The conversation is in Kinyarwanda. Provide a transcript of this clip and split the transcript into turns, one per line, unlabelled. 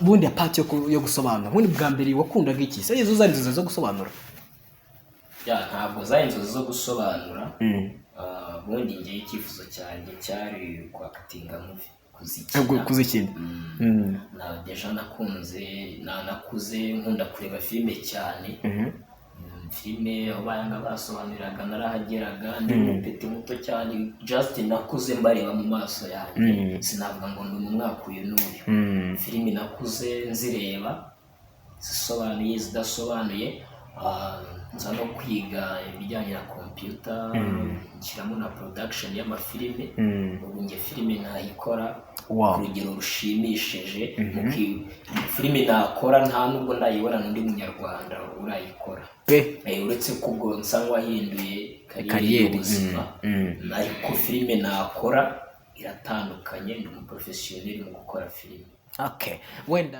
Bundi apart yo gusobanura ubundi bwa mbere wakundaga iki se izo zari inzozi zo gusobanura
ntabwo zari inzozi zo gusobanura ubundi ngiye icyifuzo cyanjye cyari kwakatinga movie
kuzikina
na deja nakuze nkunda kureba filime cyane filime aho bayanga basobanuriraga narahageraga ndi umupeti muto cyane just nakuze mbareba mu maso yanjye sinavuga ngo ndi mu mwaka uyu n'uyu filime nakuze nzireba zisobanuye zidasobanuye nza no kwiga ibijyanye na computer nshyiramo na production y'amafilime ubu nge filime nayikora ku rugero rushimishije filime nakora nta nubwo ndayibona n'undi munyarwanda urayikora uretse ko ubwo nsa nk'uwahinduye kariyeri y'ubuzima ariko filime nakora iratandukanye ndi umuprofesiyoneri mu gukora filime
wenda